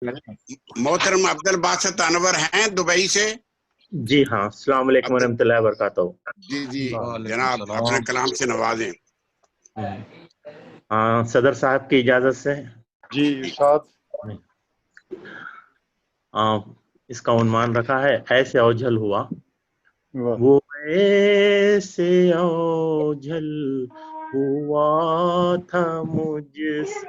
محترم عبد الباسط انور ہیں دبئی سے. جی ہاں، السلام علیکم ورحمۃ اللہ وبرکاتہ. جی جناب اپنے کلام سے نوازیں. ہاں صدر صاحب کی اجازت سے جی ارشاد. اس کا عنوان رکھا ہے ایسے اوجھل ہوا. واہ. وہ ایسے اوجھل ہوا تھا مجھ سے،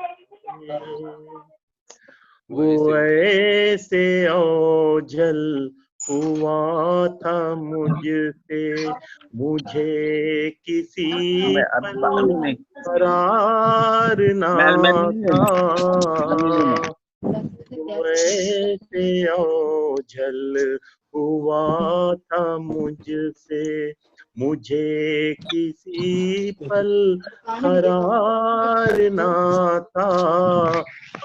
وہ ایسے اوجھل ہوا تھا مجھ سے، مجھے کسی پل قرار نہ تھا. وہ ایسے اوجھل ہوا تھا مجھ سے، مجھے کسی پل قرار نہ تھا.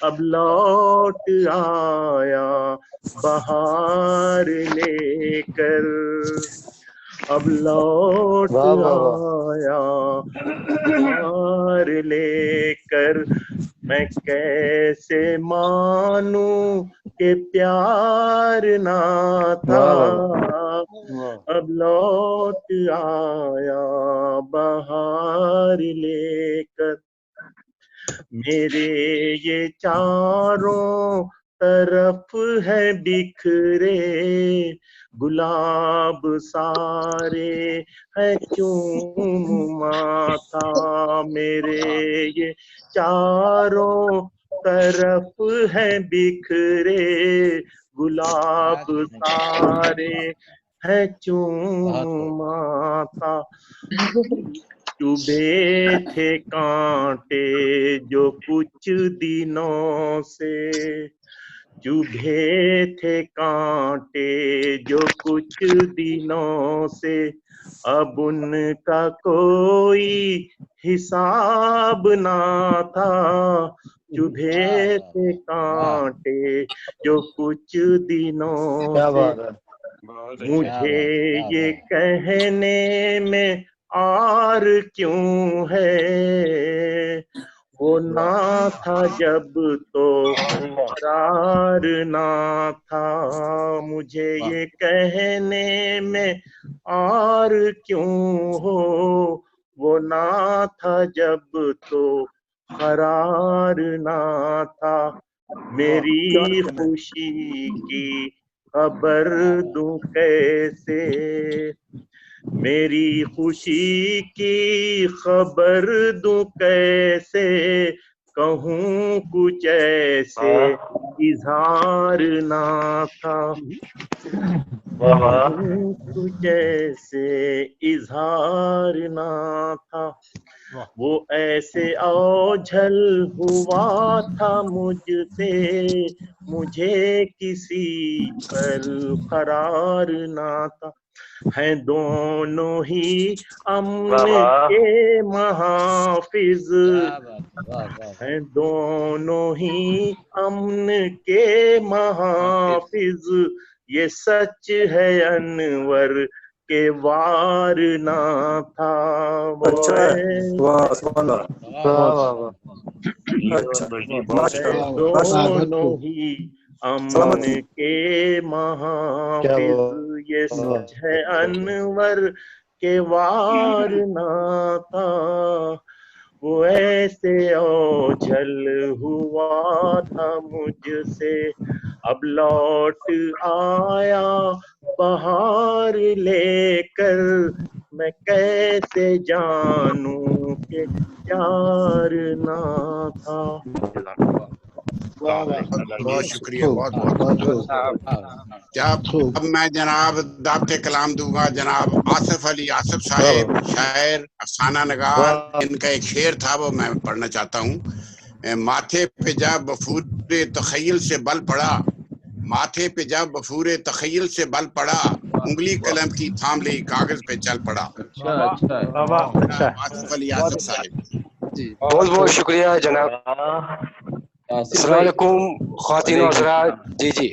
اب لوٹ آیا بہار لے کر، اب لوٹ واہ واہ واہ. آیا بہار لے کر. میں کیسے مانوں کہ پیار نہ تھا، اب لوٹ آیا بہار لے کر. میرے یہ چاروں طرف ہے بکھرے گلاب سارے ہے چوما تھا. میرے یہ چاروں طرف ہے بکھرے گلاب سارے ہے چوما تھا. چبھے تھے کانٹے جو کچھ دنوں سے، چبھے تھے کانٹے جو کچھ دنوں سے، اب ان کا کوئی حساب نہ تھا. چبھے تھے کانٹے جو کچھ دنوں سے. مجھے یہ کہنے میں آر کیوں ہے، وہ نہ تھا جب تو قرار نہ تھا. مجھے یہ کہنے میں آر کیوں ہو، وہ نہ تھا جب تو قرار نہ تھا. میری خوشی کی خبر دوں کیسے، میری خوشی کی خبر دوں کیسے، کہوں کچھ ایسے اظہار نہ تھا. کہوں کچھ ایسے اظہار نہ تھا. وہ ایسے اوجھل ہوا تھا مجھ سے، مجھے کسی پر قرار نہ تھا. ہیں دونوں ہی امن کے محافظ، ہیں دونوں ہی امن کے محافظ. یہ سچ ہے انور کے وار نہ تھا. دونوں ہی امن کے محافظ، یہ سچ ہے انور کے وار نہ تھا. وہ ایسے اوجھل ہوا تھا مجھ سے، اب لوٹ آیا بہار لے کر. میں کیسے جانوں کہ پیار نہ تھا. بہت شکریہ، بہت بہت. اب میں جناب دعوت کلام دوں گا جناب آصف علی آصف صاحب، شاعر افسانہ نگار. ان کا ایک شعر تھا وہ میں پڑھنا چاہتا ہوں. ماتھے پہ جب بفور تخیل سے بل پڑا، ماتھے پہ جب بفور تخیل سے بل پڑا، انگلی قلم کی تھام لی کاغذ پہ چل پڑا. آصف علی آصف صاحب. بہت بہت شکریہ جناب. السلام علیکم خواتین و حضرات. جی جی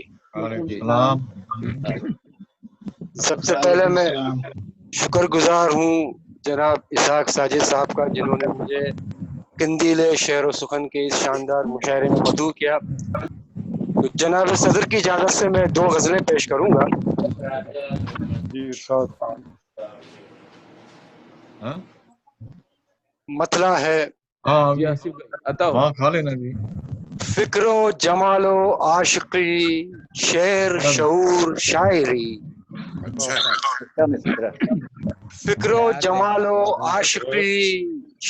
سب سے پہلے میں شکر گزار ہوں جناب اسحاق ساجد صاحب کا، جنہوں نے مجھے قندیل شعر و سخن کے اس شاندار مشاعرے میں مدعو کیا. تو جناب صدر کی اجازت سے میں 2 غزلیں پیش کروں گا. جی ارشاد. مطلع ہے ہاں کھا لینا جی. فکر و جمال و عاشقی، شعر شعور شاعری. اچھا فکر و جمال و عاشقی،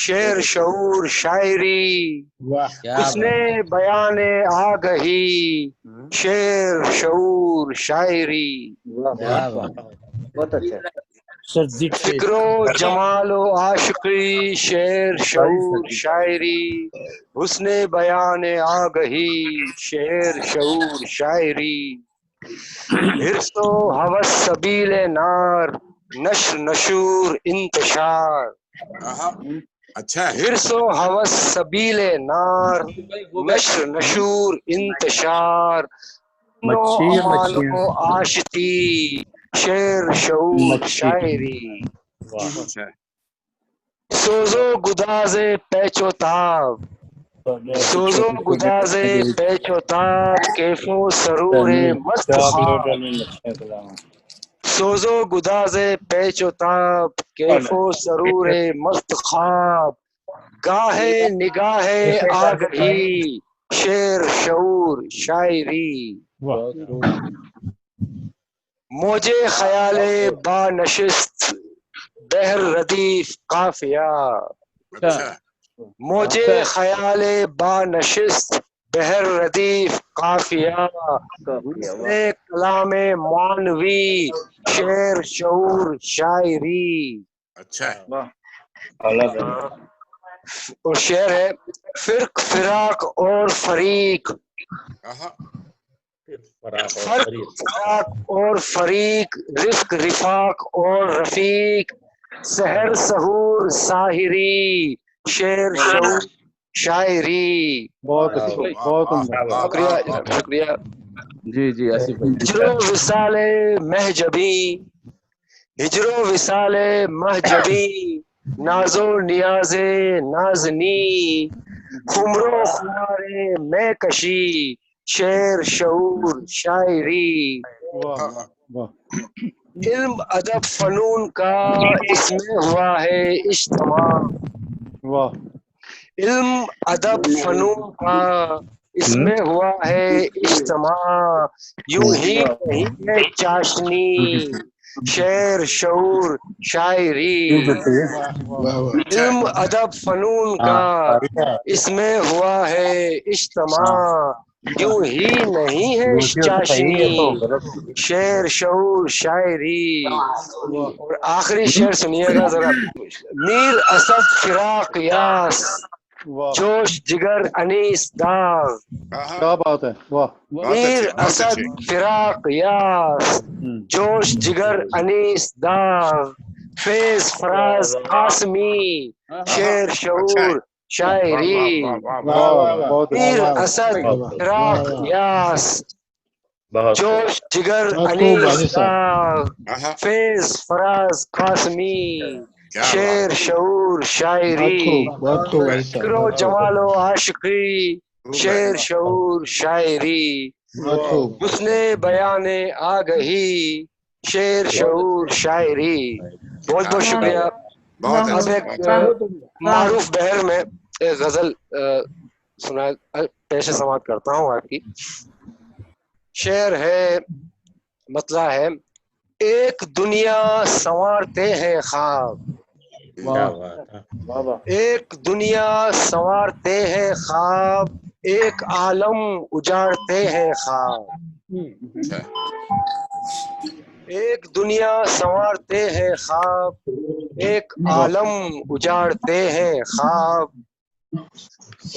شعر شعور شاعری. حسن بیان آگہی، شعر شعور شاعری. بہت اچھا. فکر و جمال و عاشقی، شعر شعور شاعری. حسن بیان آگہی، شعر شعور شاعری. حرص و ہوس سبیل نار، نشر نشور انتشار. اچھا ہے. حرص و ہوس سبیل نار، نشر نشور انتشار. امان و آشتی، شعر شعور شاعری. سوز و گداز پیچ و تاب، سوز و گداز پیچ و تاب. کیف و سرور مست خواب، سوز و گداز پیچ و تاب. کیف و سرور مست خواب. گاہ نگاہ آگہی، شعر شعور شاعری. موج خیال با نشست، بحر ردیف قافیہ. موج خیال با نشست، بحر ردیف قافیہ. حسن کلام معنوی، شعر شعور شاعری. اچھا اور شعر ہے فرق فراق اور فریق، فرق فراق اور فریق. رفق رفاق اور رفیق، سحر سحور ساحری. شعر شعور شاعری. بہت اچھا. بہت عمدہ. شکریہ جناب، شکریہ. جی آصف بھائی. ہجر و وصال مہجبی، ہجر و وصال مہجبی. ناز و نیاز نازنی، خمر و خمار میں کشی. شعر شعور شاعری. علم ادب فنون کا اس میں ہوا ہے اجتماع. علم ادب فنون کا اس میں ہوا ہے اجتماع. یوں ہی نہیں ہے چاشنی، شعر شعور شاعری. علم ادب فنون کا اس میں ہوا ہے اجتماع. یوں ہی نہیں ہے چاشنی، شعر شعور شاعری. اور آخری شعر سنیے گا ذرا. میر اسد فراق یاس، جوش جگر انیس داغ. کیا بات ہے. واہ. میر اسد فراق یاس، جوش جگر انیس داغ. فیض فراز قاسمی، شعر شعور شاعری. میر اسد فراق یاس، جوش جگر انیس داغ. فیض فراز قاسمی، شعر شعور شاعری. فکر و جمال و عاشقی، شعر شعور شاعری. حسن بیان آگہی، شعر شعور شاعری. بہت بہت شکریہ. اب ایک معروف بحر میں ایک غزل سنا پیش سماعت کرتا ہوں آپ کی. شعر ہے، مطلع ہے ایک دنیا سنوارتے ہیں خواب. ایک دنیا سنوارتے ہیں خواب، ایک عالم اجاڑتے ہیں خواب. ایک دنیا سنوارتے ہیں خواب، ایک عالم اجاڑتے ہیں خواب.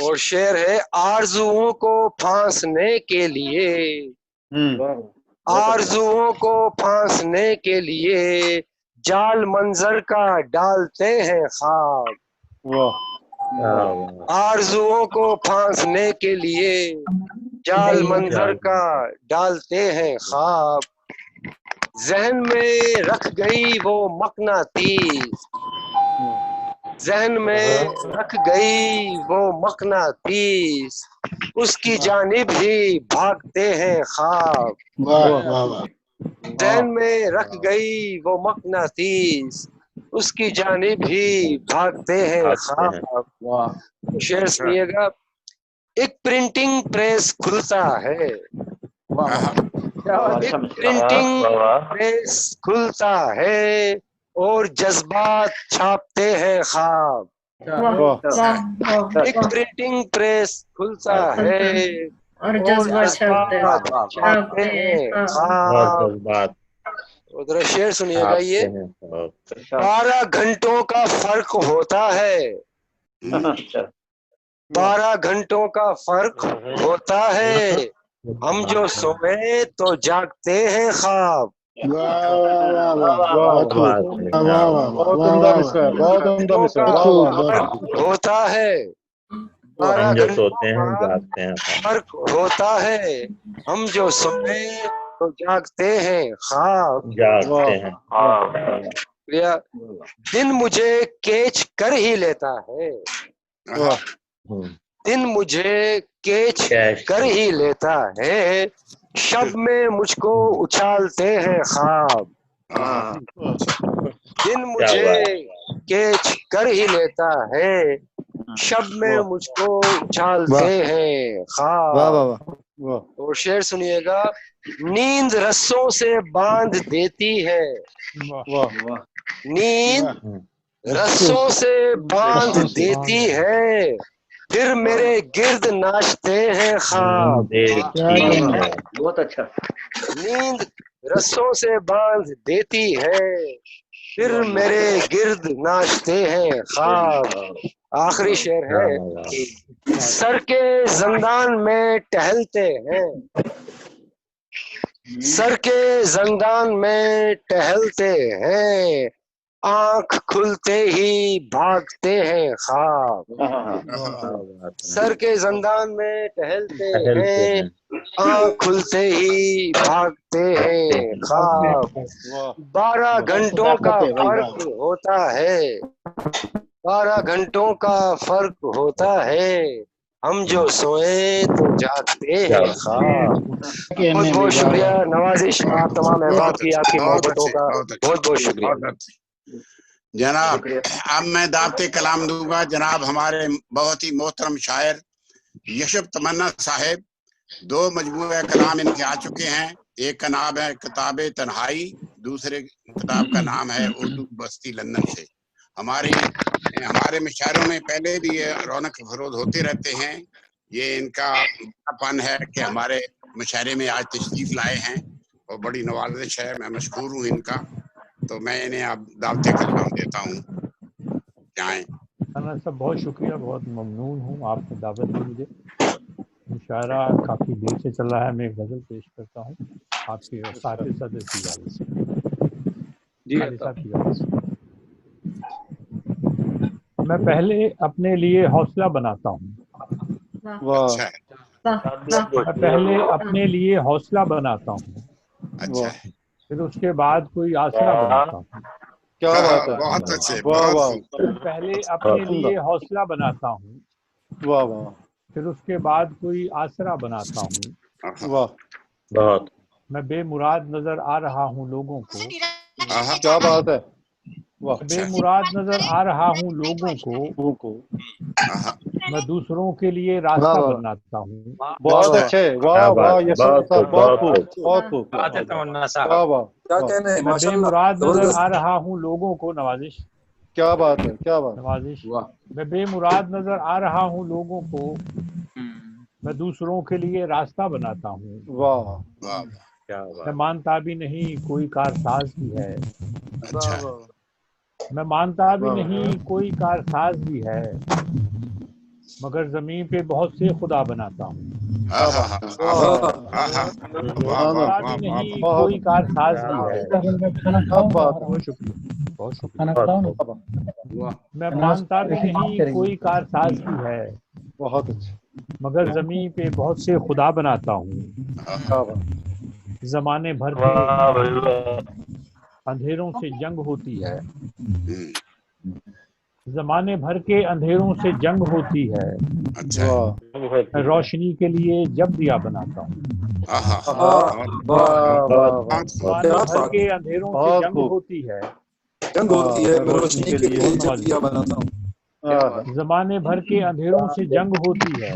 اور شعر ہے آرزوؤں کو پھانسنے کے لیے، آرزوؤں کو پھانسنے کے لیے جال منظر کا ڈالتے ہیں خواب. آرزوؤں کو پھانسنے کے لیے جال منظر کا ڈالتے ہیں خواب. ذہن میں رکھ گئی وہ مقناطیس، ذہن میں رکھ گئی وہ مقناطیس، اس کی جانب ہی بھاگتے ہیں خواب۔ ذہن میں رکھ گئی وہ مقناطیس، اس کی جانب ہی بھاگتے ہیں خواب۔ شعر سنیے گا۔ ایک پرنٹنگ پریس کھلتا ہے، ایک پرنٹنگ پریس کھلتا ہے اور جذبات چھاپتے ہیں خواب۔ ایک پرنٹنگ پریس کھلتا ہے اور جذبات چھاپتے ہیں خواب۔ ادھر شعر سنیے گا یہ۔ 12 گھنٹوں کا فرق ہوتا ہے، 12 گھنٹوں کا فرق ہوتا ہے، ہم جو سوئے تو جاگتے ہیں خواب۔ بہت عمدہ مصرع ہے، بہت عمدہ مصرع ہے۔ ہوتا ہے، ہم جو سوتے ہیں جاگتے ہیں فرق ہوتا ہے، ہم جو سوئے تو جاگتے ہیں خواب۔ جاگتے ہیں دن مجھے کیچ کر ہی لیتا ہے، دن مجھے کیچ کر ہی لیتا ہے، شب میں مجھ کو اچھالتے ہیں خواب۔ دن مجھے کیچ کر ہی لیتا ہے، شب میں مجھ کو اچھالتے ہیں خواب۔ اور شعر سنیے گا۔ نیند رسوں سے باندھ دیتی ہے، نیند رسوں سے باندھ دیتی ہے، پھر میرے گرد ناچتے ہیں خواب۔ بہت اچھا۔ نیند رسوں سے باندھ دیتی ہے، پھر میرے گرد ناچتے ہیں خواب۔ آخری شعر ہے۔ سر کے زندان میں ٹہلتے ہیں، سر کے زندان میں ٹہلتے ہیں، آنکھ کھلتے ہی بھاگتے ہیں خواب۔ سر کے زندان میں ٹہلتے ہیں، آنکھ کھلتے ہی بھاگتے ہیں خواب۔ 12 گھنٹوں کا فرق ہوتا ہے، 12 گھنٹوں کا فرق ہوتا ہے، ہم جو سوئے تو جاگتے ہیں خواب۔ بہت بہت شکریہ، نوازش آپ تمام احباب کی، آپ کی محبتوں کا بہت بہت شکریہ جناب۔ اب میں دعوت کلام دوں گا جناب ہمارے بہت ہی محترم شاعر یشب تمنا صاحب۔ 2 مجموعہ کلام ان کے آ چکے ہیں، ایک کا نام ہے کتاب تنہائی، دوسرے کتاب کا نام ہے اردو بستی لندن سے۔ ہمارے مشاعروں میں پہلے بھی یہ رونق فروز ہوتے رہتے ہیں، یہ ان کا فن ہے کہ ہمارے مشاعرے میں آج تشریف لائے ہیں اور بڑی نوازش ہے، میں مشکور ہوں ان کا۔ تو میں انہیں اب دعوت کلام دیتا ہوں، جائیں۔ صاحب بہت شکریہ، بہت ممنون ہوں آپ نے دعوت دی مجھے۔ مشاعرہ کافی دیر سے چل رہا ہے، میں ایک غزل پیش کرتا ہوں آپ کے ساتھی صدر کی اجازت سے۔ میں پہلے اپنے لیے حوصلہ بناتا ہوں، میں پہلے اپنے لیے حوصلہ بناتا ہوں، پھر اس کے بعد کوئی آسرا بناتا ہوں۔ کیا بات ہے، بہت اچھے، پہلے اپنے لیے حوصلہ بناتا ہوں، پھر اس کے بعد کوئی آسرا بناتا ہوں۔ بہت میں بے مراد نظر آ رہا ہوں لوگوں کو، کیا بات ہے، بے مراد نظر آ رہا ہوں لوگوں کو، میں دوسروں کے لیے راستہ بناتا ہوں۔ بہت اچھے، واہ واہ یشب صاحب، بہت خوب، بہت خوب۔ میں بے مراد نظر آ رہا ہوں لوگوں کو، نوازش، کیا بات ہے، کیا بات، نوازش، میں بے مراد نظر آ رہا ہوں لوگوں کو، میں دوسروں کے لیے راستہ بناتا ہوں۔ واہ، میں مانتا بھی نہیں کوئی کارساز بھی ہے، میں مانتا بھی نہیں کوئی کارساز بھی ہے، مگر زمین پہ بہت سے خدا بناتا ہوں۔ مانتا بھی نہیں کوئی کارساز بھی ہے، بہت شکریہ، بہت شکریہ، میں مانتا بھی نہیں کوئی کارساز بھی ہے، بہت اچھا، مگر زمین پہ بہت سے خدا بناتا ہوں۔ زمانے بھر کے اندھیروں سے جنگ ہوتی ہے، زمانے بھر کے اندھیروں سے جنگ ہوتی ہے، اچھا روشنی کے لیے جب دیا بناتا ہوں۔ زمانے بھر کے اندھیروں سے جنگ ہوتی ہے، میں روشنی کے لیے جب دیا بناتا ہوں۔ زمانے بھر کے اندھیروں سے جنگ ہوتی ہے،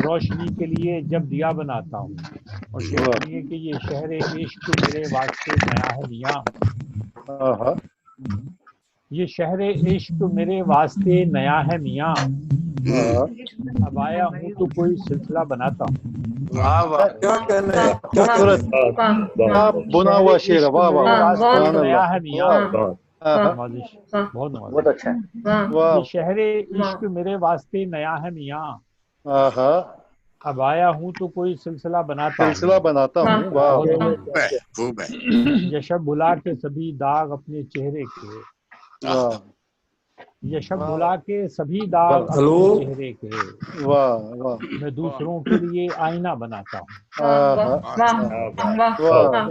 روشنی کے لیے جب دیا بناتا ہوں۔ اور شعر سنیے کہ یہ شہر عشق میرے واسطے نیا ہے میاں، یہ شہر عشق میرے واسطے نیا ہے میاں، اب آیا ہوں تو کوئی سلسلہ بناتا ہوں۔ کیا کہنے ہیں، کیا صورت بنا ہوا شعر ہے، واہ واہ واسطے واہ نیا ہے میاں، اللہ، نوازش بہت نوازش۔ بہت اچھا ہے۔ واہ یہ شہر عشق میرے واسطے نیا ہے میاں، آہا، اب آیا ہوں تو کوئی سلسلہ بناتا ہوں۔ سلسلہ بناتا ہوں، واہ بہت واہ نوازش۔ خوب ہے یہ شب بھلا کے سبھی داغ اپنے چہرے کے، واہ یہ شب بھلا کے سبھی داغ ہلو؟ اپنے چہرے کے، واہ واہ میں دوسروں کے لیے آئینہ بناتا ہوں۔ آہا، واہ یہ شب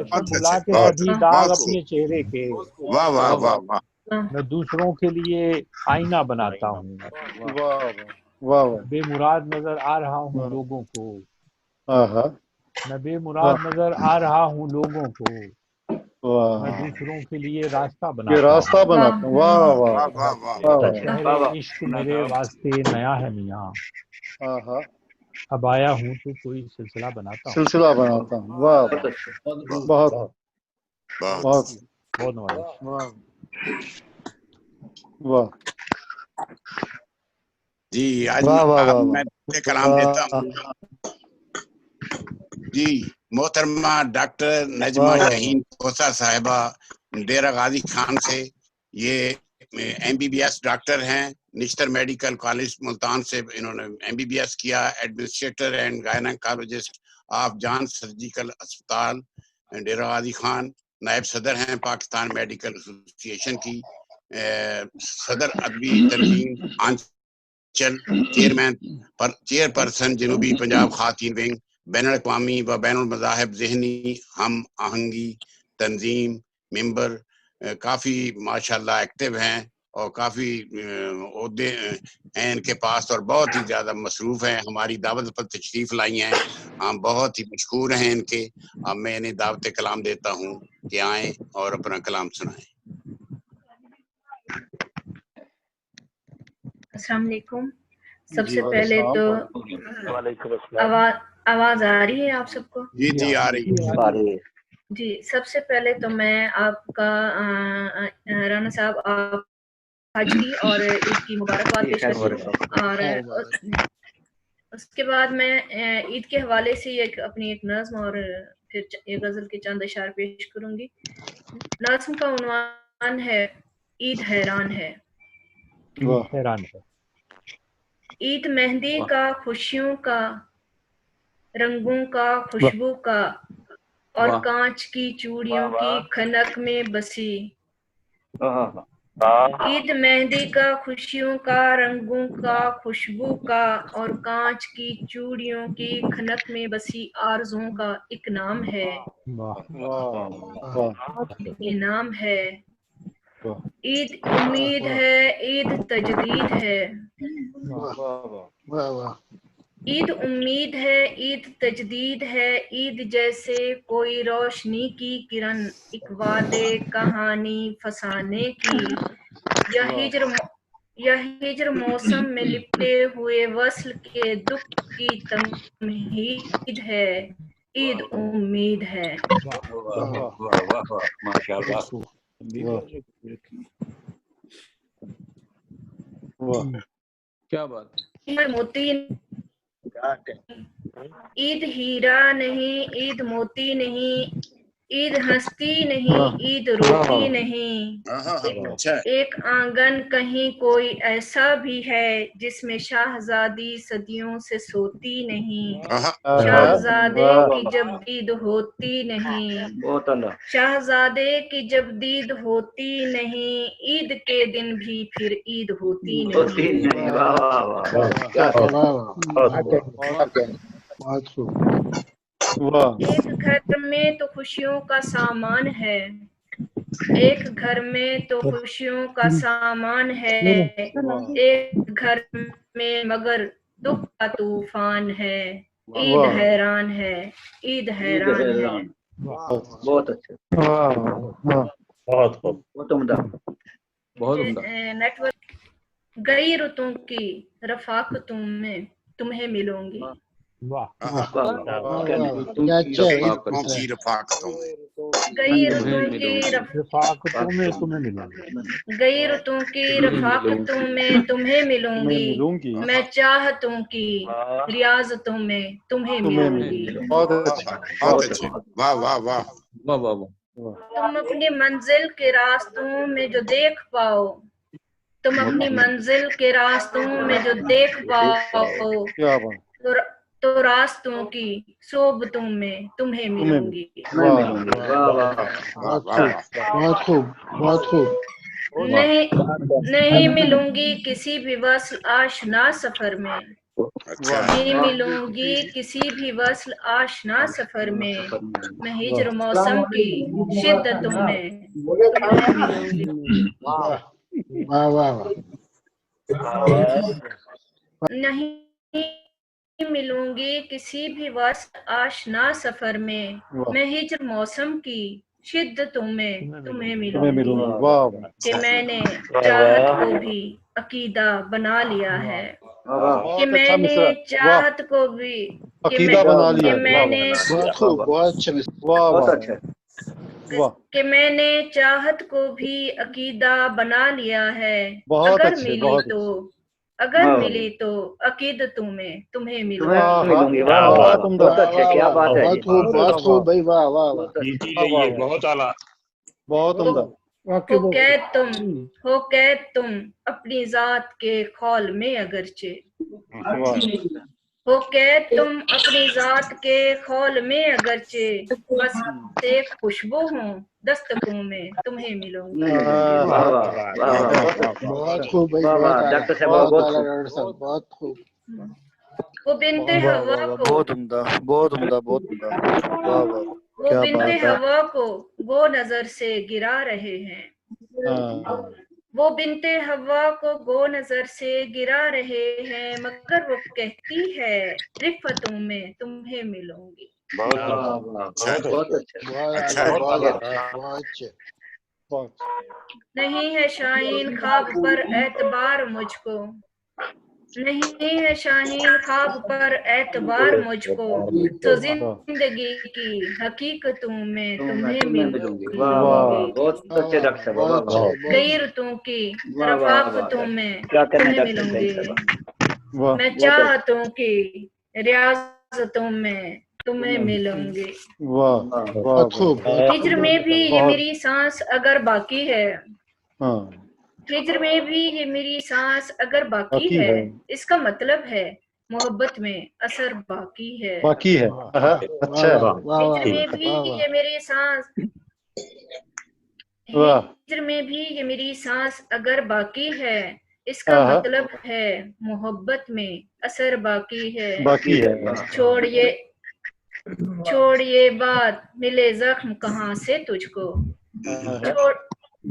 بہت بھلا اچھے کے بہت سبھی داغ بہت اپنے چہرے کے، واہ واہ واہ واہ میں دوسروں کے لیے آئینہ بناتا ہوں۔ واہ واہ واہ، بے مراد نظر آ رہا ہوں لوگوں کو، آہا، میں بے مراد نظر آ رہا ہوں لوگوں کو، واہ، میں دوسروں کے لیے راستہ یہ بناتا راستہ ہوں۔ بناتا ہوں، واہ واہ واہ واہ واہ واہ واہ، شہر عشق میرے واسطے نیا ہے میاں، آہا، اب آیا ہوں تو کوئی سلسلہ بناتا ہوں۔ سلسلہ بناتا ہوں، واہ بہت واہ، اچھا۔ بہت بہت بہت بہت نوازش۔ واہ، جی آج واہ واہ اب واہ میں واہ، کلام دیتا ہوں جی محترمہ ڈاکٹر نجمہ واہ واہ شہین کوسا صاحبہ ڈیرہ غازی خان سے، یہ MBBS ڈاکٹر ہیں، نشتر میڈیکل کالج ملتان سے انہوں نے MBBS کیا، administrator and gynaecologist of Jan surgical اسپتال ڈیرہ غازی خان، نائب صدر ہیں پاکستان میڈیکل ایسوسی ایشن کی، صدر ادبی تنظیم آنچل، چیئر پرسن جنوبی پنجاب خواتین ونگ، بین الاقوامی و بین المذاہب ذہنی ہم آہنگی تنظیم ممبر، کافی ماشاءاللہ ایکٹیو ہیں اور کافی عہدے ہیں ان کے پاس اور بہت ہی زیادہ مصروف ہیں، ہماری دعوت پر تشریف لائی ہیں، ہم بہت ہی مشکور ہیں ان کے۔ اب میں انہیں دعوت کلام دیتا ہوں کہ آئیں اور اپنا کلام سنائیں۔ السلام علیکم۔ سب جی سے پہلے تو وعلیکم السلام۔ آواز آ رہی ہے آپ سب کو؟ جی جی آ رہی ہے۔ سارے جی سب سے پہلے تو میں آپ کا رانا صاحب آپ حج کی اور عید کی مبارکباد پیش کرتی ہوں، اور اس کے بعد میں عید کے حوالے سے اپنی ایک نظم اور پھر ایک غزل کے چند اشعار پیش کروں گی۔ نظم کا عنوان ہے عید حیران ہے۔ حیران ہے۔ عید مہندی کا، خوشیوں کا، رنگوں کا، خوشبو کا، اور کانچ کی چوڑیوں کی کھنک میں بسی۔ عید مہندی کا، خوشیوں کا، رنگوں کا، خوشبو کا، اور کانچ کی چوڑیوں کی کھنک میں بسی آرزوؤں کا ایک نام ہے، یہ نام ہے۔ عید امید ہے، عید تجدید ہے، عید امید ہے، عید تجدید ہے، عید جیسے کوئی روشنی کی کرن، ایک وعدے کہانی فسانے کی، یا ہجر موسم میں لپٹے ہوئے وصل کے دکھ کی تمہید ہے، عید امید ہے۔ کیا بات موتی عید ہیرا نہیں، عید موتی نہیں، عید ہستی نہیں، عید روتی نہیں، ایک آنگن کہیں کوئی ایسا بھی ہے جس میں شاہزادی صدیوں سے سوتی نہیں، شاہزادے کی جب دید ہوتی نہیں، شاہزادے کی جب دید ہوتی نہیں، عید کے دن بھی پھر عید ہوتی نہیں۔ ایک گھر میں تو خوشیوں کا سامان ہے، ایک گھر میں تو خوشیوں کا سامان ہے، ایک گھر میں مگر دکھ کا طوفان ہے، عید حیران ہے، عید حیران ہے۔ بہت اچھا، بہت خوب، بہت عمدہ، بہت عمدہ۔ نیٹ ورک گئی رتوں کی رفاقتوں میں تمہیں ملوں گی، واہ کی رفاقتوں میں گئی رتوں کی رفاقتوں میں تمہیں ملوں گی، گئی رتوں کی رفاقتوں میں تمہیں ملوں گی، میں چاہتوں کی ریاضتوں میں تمہیں ملوں گی۔ بہت اچھے، واہ واہ واہ، واہ واہ واہ، تم اپنی منزل کے راستوں میں جو دیکھ پاؤ، تم اپنی منزل کے راستوں میں جو دیکھ پاؤ، تو راستوں کی صحبتوں میں تمہیں ملوں گی۔ بہت خوب بہت خوب۔ نہیں ملوں گی کسی بھی وصل آشنا سفر میں، نہیں ملوں گی کسی بھی وصل آشنا سفر میں، میں ہجر موسم کی شدتوں میں تمہیں ملوں گی۔ واہ واہ واہ، نہیں ملوں گی کسی بھی وصل آشنا سفر میں، میں ہجر موسم کی شدتوں میں تمہیں ملوں گی، کہ میں نے چاہت کو بھی عقیدہ بنا لیا ہے، کہ میں نے چاہت کو بھی عقیدہ بنا لیا، کہ میں نے بہت خوب، بہت اچھا، بہت اچھا، کہ میں نے چاہت کو بھی عقیدہ بنا لیا ہے، بہت اگر اچھے، ملی بہت تو اگر ملی تو عقیدتوں میں تمہیں ملوں تمہیں گی۔ ملوں گی، واہ واہ، بہت اچھا، کیا بات ہے بہت خوب بہت خوب بھائی، واہ واہ واہ، جی جی یہ بہت اعلیٰ، بہت عمدہ۔ ہو قید تم اپنی ذات کے خول میں اگرچہ، ہو قید تم اپنی ذات کے خول میں اگرچہ، بس ایک خوشبو ہوں دستکوں میں تمہیں ملوں گی۔ بہت خوب بھائی، واہ بہت واہ، اعلیٰ، ڈاکٹر صاحب بہت بہت اعلیٰ خوب، ڈاکٹر صاحب، بہت خوب، وہ بنت ہوا کو بہت عمدہ بہت عمدہ بہت عمدہ، واہ واہ، وہ کیا بنت بات ہے، ہوا کو گو نظر سے گرا رہے ہیں، وہ بنت ہوا کو گو نظر سے گرا رہے ہیں، مگر وہ کہتی ہے رفتوں میں تمہیں ملوں گی۔ بہت اچھا، بہت اعلیٰ، بہت اچھا، بہت اچھا۔ نہیں ہے شاہین خواب پر اعتبار مجھ کو، نہیں ہے شاہین خواب پر اعتبار مجھ کو، تو زندگی کی حقیقتوں میں تمہیں ملوں گی۔ واہ واہ، بہت اچھے ڈاکٹر صاحب، واہ واہ، کئی رتوں کی واہ واہ، رفاقتوں میں کیا کہنا تمہیں ڈاکٹر ملوں گی، صاحب، میں چاہتوں کی ریاضتوں میں تمہیں ملوں گی۔ بہت خوب، ہجر میں بھی یہ میری سانس اگر باقی ہے، ہجر میں بھی یہ میری سانس اگر باقی ہے، اس کا مطلب ہے محبت میں اثر باقی ہے۔ باقی ہے، اچھا، ہجر میں بھی یہ میری سانس ہجر میں بھی یہ میری سانس اگر باقی ہے، اس کا مطلب ہے محبت میں اثر باقی ہے۔ چھوڑ یہ بات ملے زخم کہاں سے تجھ کو،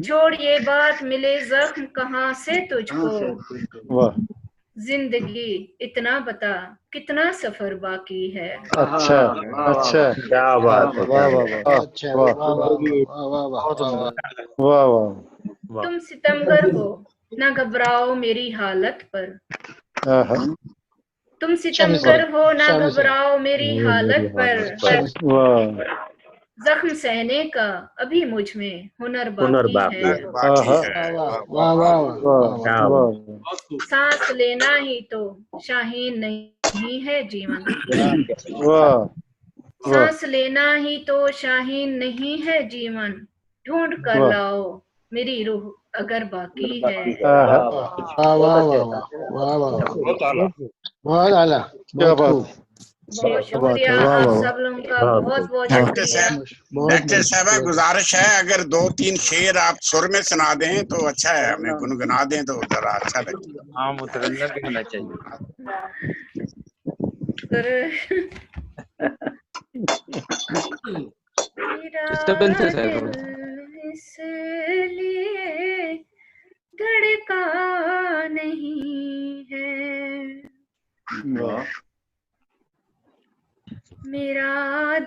چھوڑ یہ بات ملے زخم کہاں سے تجھ کو، زندگی اتنا بتا کتنا سفر باقی ہے۔ اچھا اچھا، کیا بات ہے، واہ واہ واہ، اچھا، واہ واہ واہ واہ، تم ستمگر ہو نہ گھبراؤ میری حالت پر، تم ستمگر ہو نہ گھبراؤ میری حالت پر، زخم سہنے کا ابھی مجھ میں ہنر باقی ہے۔ سانس لینا ہی تو شاہین نہیں ہے جیون، سانس لینا ہی تو شاہین نہیں ہے جیون، ڈھونڈ کر لاؤ میری روح اگر باقی ہے۔ بہت اعلیٰ، بہت خوب، بہت شکریہ آپ سب لوگوں کا، بہت بہت شکریہ۔ ڈاکٹر صاحبہ گزارش ہے اگر 2-3 شعر آپ سر میں سنا دیں تو اچھا ہے، ہمیں گنگنا دیں تو ذرا اچھا لگے گا۔ ہاں، مترنم بھی ہونا چاہیے۔ ڈسٹربنس ہے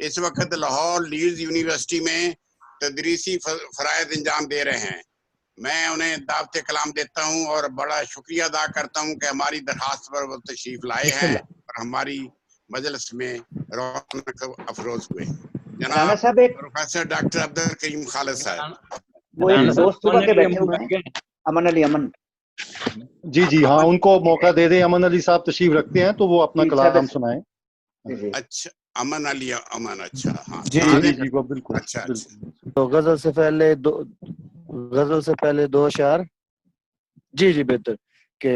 اس وقت لاہور لیڈز یونیورسٹی میں تدریسی فرائض انجام دے رہے ہیں. میں انہیں دعوت کلام دیتا ہوں اور بڑا شکریہ ادا کرتا ہوں کہ ہماری درخواست پر وہ تشریف لائے ہیں اور ہماری مجلس میں رونق افروز ہوئے. جناب پروفیسر ڈاکٹر عبدالکریم خالد صاحب. وہ ایک دوست صبح کے بیٹھے ہوئے ہیں، امن علی. امن جی ہاں، ان کو موقع دے دیں. امن علی صاحب تشریف رکھتے ہیں تو وہ اپنا کلام سنائیں. اچھا امن علی. امن اچھا ہاں جی وہ بالکل. اچھا. تو غزل سے پہلے دو اشعار. جی بہتر کہ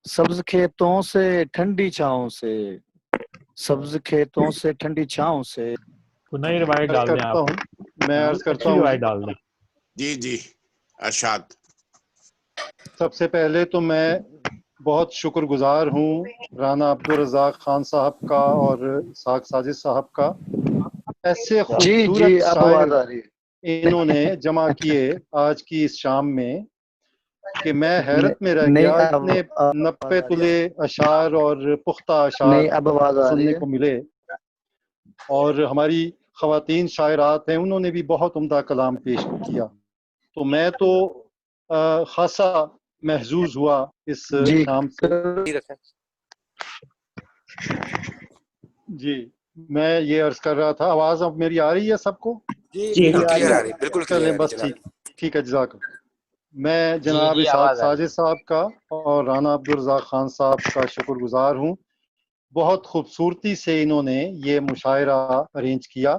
سبز کھیتوں سے ٹھنڈی چھاؤں سے، سبز کھیتوں سے ٹھنڈی چھاؤں سے. تو نئی روایت ڈال دیں آپ. میں عرض کرتا اچھی ہوں. روایت ڈال دیں. جی ارشاد. سب سے پہلے تو میں بہت شکر گزار ہوں رانا عبدالرزاق خان صاحب کا اور اسحاق ساجد صاحب کا. ایسے خوبصورت شاعر انہوں نے جمع کیے آج کی اس شام میں کہ میں حیرت میں رہ گیا. اتنے 90 تلے اشعار اور پختہ اشعار سننے کو ملے. اور ہماری خواتین شاعرات ہیں، انہوں نے بھی بہت عمدہ کلام پیش کیا. تو میں تو خاصا محظوظ ہوا اس شام سے. جی میں یہ عرض کر رہا تھا. آواز اب میری آ رہی ہے سب کو؟ جی بالکل. چلیں بس ٹھیک ہے. جزاک اللہ. میں جناب اسحاق ساجد صاحب کا اور رانا عبدالرزاق خان صاحب کا شکر گزار ہوں. بہت خوبصورتی سے انہوں نے یہ مشاعرہ ارینج کیا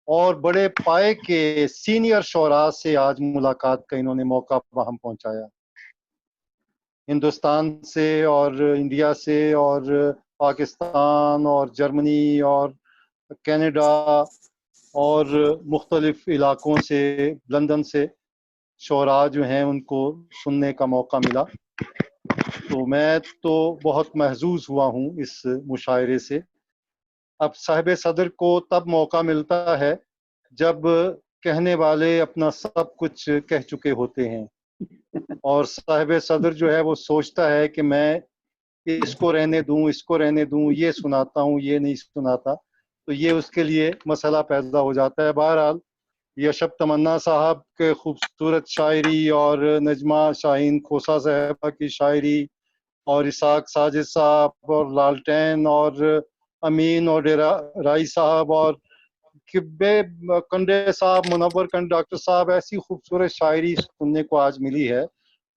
اور بڑے پائے کے سینئر شعراء سے آج ملاقات کا انہوں نے موقع وہاں پہنچایا. ہندوستان سے اور انڈیا سے اور پاکستان اور جرمنی اور کینیڈا اور مختلف علاقوں سے، لندن سے شعراء جو ہیں ان کو سننے کا موقع ملا. تو میں تو بہت محظوظ ہوا ہوں اس مشاعرے سے. اب صاحب صدر کو تب موقع ملتا ہے جب کہنے والے اپنا سب کچھ کہہ چکے ہوتے ہیں اور صاحب صدر جو ہے وہ سوچتا ہے کہ میں اس کو رہنے دوں، یہ سناتا ہوں، یہ نہیں سناتا. تو یہ اس کے لیے مسئلہ پیدا ہو جاتا ہے. بہرحال یشب تمنا صاحب کے خوبصورت شاعری اور نجمہ شاہین کھوسا صاحبہ کی شاعری اور اسحاق ساجد صاحب اور لالٹین اور امین اور ڈیرا رائی صاحب اور کبے کنڈے صاحب، منور کنڈ ڈاکٹر صاحب، ایسی خوبصورت شاعری سننے کو آج ملی ہے.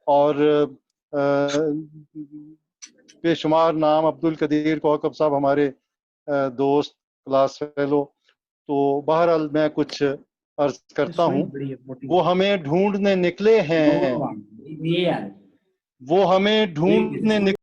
اور بے شمار نام، عبدالقدیر کوکب صاحب ہمارے دوست، کلاس فیلو. تو بہرحال میں کچھ عرض کرتا ہوں. وہ ہمیں ڈھونڈنے نکلے ہیں، وہ ہمیں ڈھونڈنے